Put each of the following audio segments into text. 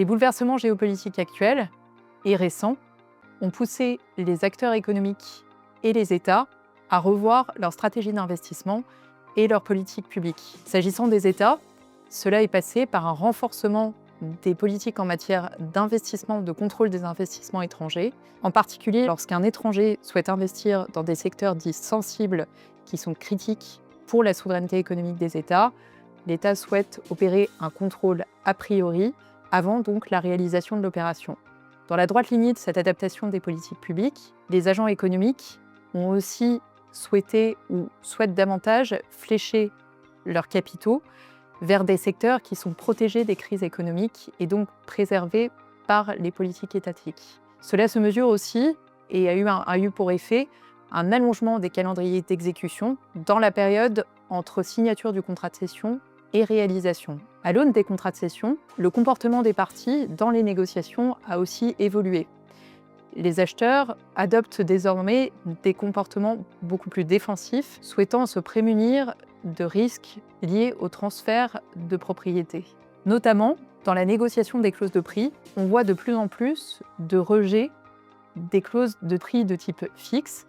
Les bouleversements géopolitiques actuels et récents ont poussé les acteurs économiques et les États à revoir leur stratégie d'investissement et leur politique publique. S'agissant des États, cela est passé par un renforcement des politiques en matière d'investissement, de contrôle des investissements étrangers, en particulier lorsqu'un étranger souhaite investir dans des secteurs dits sensibles qui sont critiques pour la souveraineté économique des États. L'État souhaite opérer un contrôle a priori avant donc la réalisation de l'opération. Dans la droite lignée de cette adaptation des politiques publiques, les agents économiques ont aussi souhaité ou souhaitent davantage flécher leurs capitaux vers des secteurs qui sont protégés des crises économiques et donc préservés par les politiques étatiques. Cela se mesure aussi et a eu pour effet un allongement des calendriers d'exécution dans la période entre signature du contrat de cession et réalisation. À l'aune des contrats de cession, le comportement des parties dans les négociations a aussi évolué. Les acheteurs adoptent désormais des comportements beaucoup plus défensifs, souhaitant se prémunir de risques liés au transfert de propriété. Notamment, dans la négociation des clauses de prix, on voit de plus en plus de rejets des clauses de prix de type fixe,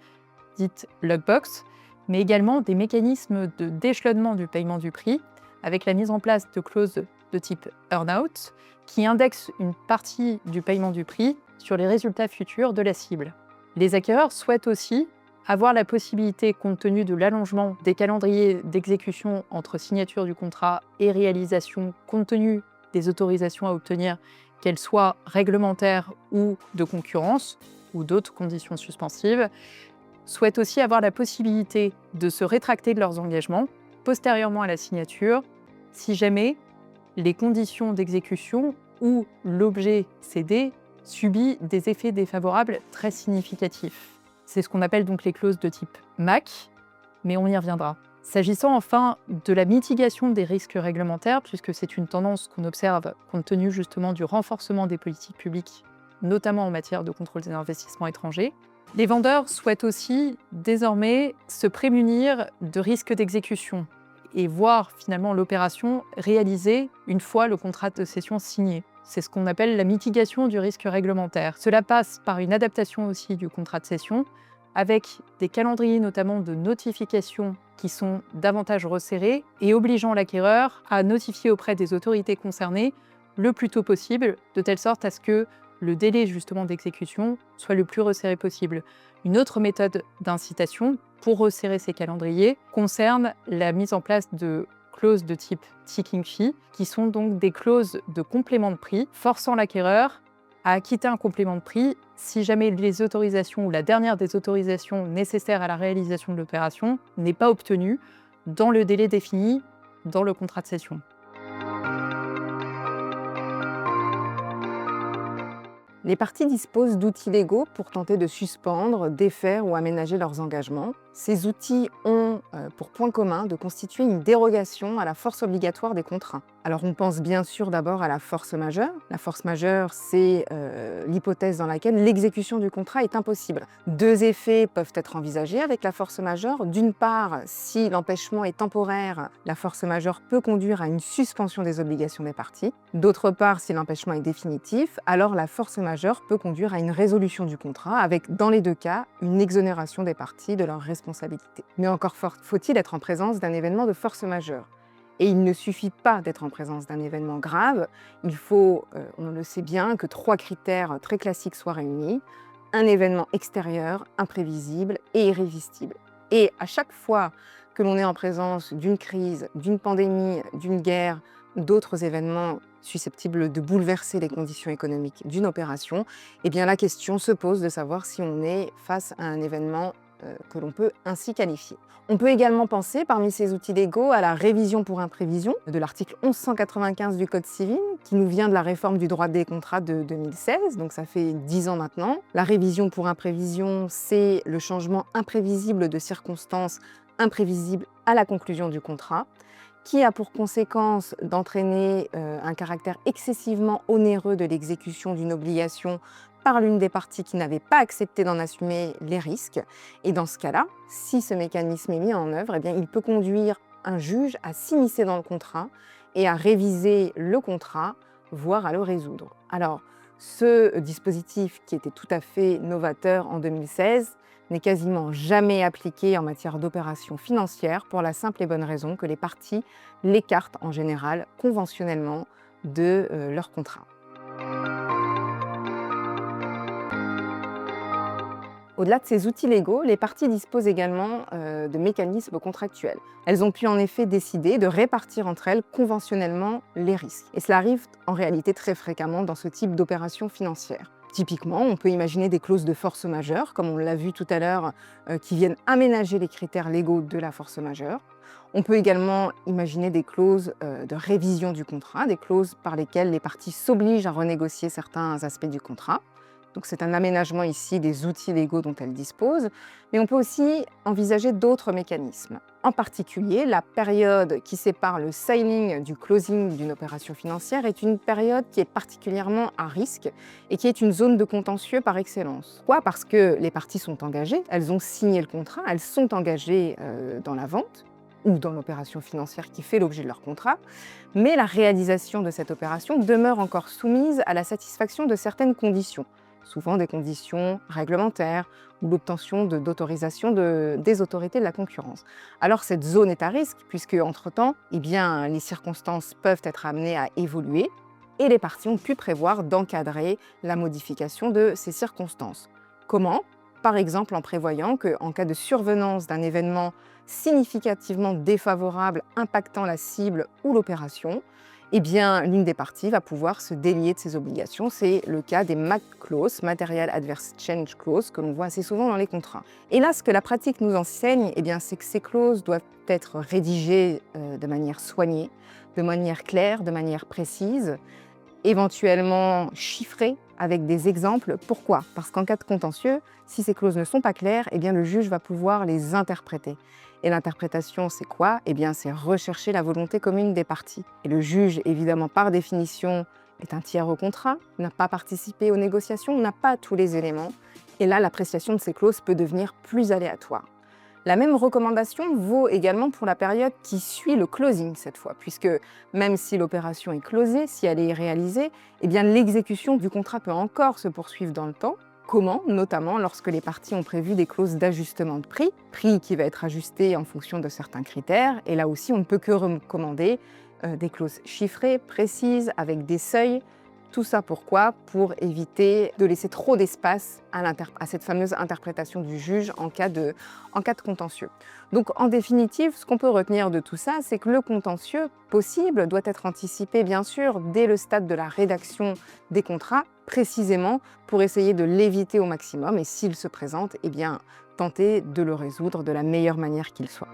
dites lockbox, mais également des mécanismes d'échelonnement du paiement du prix, avec la mise en place de clauses de type earn-out, qui indexent une partie du paiement du prix sur les résultats futurs de la cible. Les acquéreurs souhaitent aussi avoir la possibilité, compte tenu de l'allongement des calendriers d'exécution entre signature du contrat et réalisation, compte tenu des autorisations à obtenir, qu'elles soient réglementaires ou de concurrence, ou d'autres conditions suspensives, souhaitent aussi avoir la possibilité de se rétracter de leurs engagements postérieurement à la signature, si jamais les conditions d'exécution ou l'objet cédé subit des effets défavorables très significatifs. C'est ce qu'on appelle donc les clauses de type MAC, mais on y reviendra. S'agissant enfin de la mitigation des risques réglementaires, puisque c'est une tendance qu'on observe compte tenu justement du renforcement des politiques publiques, notamment en matière de contrôle des investissements étrangers, les vendeurs souhaitent aussi désormais se prémunir de risques d'exécution et voir finalement l'opération réalisée une fois le contrat de cession signé. C'est ce qu'on appelle la mitigation du risque réglementaire. Cela passe par une adaptation aussi du contrat de cession, avec des calendriers notamment de notification qui sont davantage resserrés et obligeant l'acquéreur à notifier auprès des autorités concernées le plus tôt possible, de telle sorte à ce que le délai justement d'exécution soit le plus resserré possible. Une autre méthode d'incitation pour resserrer ces calendriers concerne la mise en place de clauses de type ticking fee, qui sont donc des clauses de complément de prix, forçant l'acquéreur à acquitter un complément de prix si jamais les autorisations ou la dernière des autorisations nécessaires à la réalisation de l'opération n'est pas obtenue dans le délai défini dans le contrat de cession. Les parties disposent d'outils légaux pour tenter de suspendre, défaire ou aménager leurs engagements. Ces outils ont pour point commun de constituer une dérogation à la force obligatoire des contrats. Alors on pense bien sûr d'abord à la force majeure. La force majeure, c'est l'hypothèse dans laquelle l'exécution du contrat est impossible. Deux effets peuvent être envisagés avec la force majeure. D'une part, si l'empêchement est temporaire, la force majeure peut conduire à une suspension des obligations des parties. D'autre part, si l'empêchement est définitif, alors la force majeure peut conduire à une résolution du contrat avec, dans les deux cas, une exonération des parties de leurs responsabilités. Mais encore faut-il être en présence d'un événement de force majeure. Et il ne suffit pas d'être en présence d'un événement grave, il faut, on le sait bien, que trois critères très classiques soient réunis. Un événement extérieur, imprévisible et irrésistible. Et à chaque fois que l'on est en présence d'une crise, d'une pandémie, d'une guerre, d'autres événements susceptibles de bouleverser les conditions économiques d'une opération, eh bien la question se pose de savoir si on est face à un événement que l'on peut ainsi qualifier. On peut également penser, parmi ces outils légaux, à la révision pour imprévision de l'article 1195 du Code civil, qui nous vient de la réforme du droit des contrats de 2016, donc ça fait 10 ans maintenant. La révision pour imprévision, c'est le changement imprévisible de circonstances imprévisibles à la conclusion du contrat, qui a pour conséquence d'entraîner un caractère excessivement onéreux de l'exécution d'une obligation par l'une des parties qui n'avait pas accepté d'en assumer les risques. Et dans ce cas-là, si ce mécanisme est mis en œuvre, eh bien, il peut conduire un juge à s'immiscer dans le contrat et à réviser le contrat voire à le résoudre. Alors, ce dispositif qui était tout à fait novateur en 2016 n'est quasiment jamais appliqué en matière d'opérations financières pour la simple et bonne raison que les parties l'écartent en général conventionnellement de leur contrat. Au-delà de ces outils légaux, les parties disposent également de mécanismes contractuels. Elles ont pu en effet décider de répartir entre elles conventionnellement les risques. Et cela arrive en réalité très fréquemment dans ce type d'opérations financières. Typiquement, on peut imaginer des clauses de force majeure, comme on l'a vu tout à l'heure, qui viennent aménager les critères légaux de la force majeure. On peut également imaginer des clauses de révision du contrat, des clauses par lesquelles les parties s'obligent à renégocier certains aspects du contrat. Donc c'est un aménagement ici des outils légaux dont elles disposent, mais on peut aussi envisager d'autres mécanismes. En particulier, la période qui sépare le signing du closing d'une opération financière est une période qui est particulièrement à risque et qui est une zone de contentieux par excellence. Pourquoi ? Parce que les parties sont engagées, elles ont signé le contrat, elles sont engagées dans la vente ou dans l'opération financière qui fait l'objet de leur contrat, mais la réalisation de cette opération demeure encore soumise à la satisfaction de certaines conditions, souvent des conditions réglementaires ou l'obtention d'autorisation des autorités de la concurrence. Alors cette zone est à risque puisque, entre-temps, les circonstances peuvent être amenées à évoluer et les parties ont pu prévoir d'encadrer la modification de ces circonstances. Comment ? Par exemple en prévoyant qu'en cas de survenance d'un événement significativement défavorable impactant la cible ou l'opération, l'une des parties va pouvoir se délier de ses obligations. C'est le cas des MAC clauses, Material Adverse Change Clause, que l'on voit assez souvent dans les contrats. Et là, ce que la pratique nous enseigne, c'est que ces clauses doivent être rédigées de manière soignée, de manière claire, de manière précise, éventuellement chiffrées avec des exemples. Pourquoi ? Parce qu'en cas de contentieux, si ces clauses ne sont pas claires, le juge va pouvoir les interpréter. Et l'interprétation, c'est quoi ? C'est rechercher la volonté commune des parties. Et le juge, évidemment, par définition, est un tiers au contrat, n'a pas participé aux négociations, n'a pas tous les éléments. Et là, l'appréciation de ces clauses peut devenir plus aléatoire. La même recommandation vaut également pour la période qui suit le closing cette fois, puisque même si l'opération est closée, si elle est réalisée, l'exécution du contrat peut encore se poursuivre dans le temps. Comment ? Notamment lorsque les parties ont prévu des clauses d'ajustement de prix qui va être ajusté en fonction de certains critères. Et là aussi, on ne peut que recommander des clauses chiffrées, précises, avec des seuils. Tout ça pourquoi ? Pour éviter de laisser trop d'espace à cette fameuse interprétation du juge en cas de contentieux. Donc en définitive, ce qu'on peut retenir de tout ça, c'est que le contentieux possible doit être anticipé bien sûr dès le stade de la rédaction des contrats, précisément pour essayer de l'éviter au maximum et s'il se présente, tenter de le résoudre de la meilleure manière qu'il soit.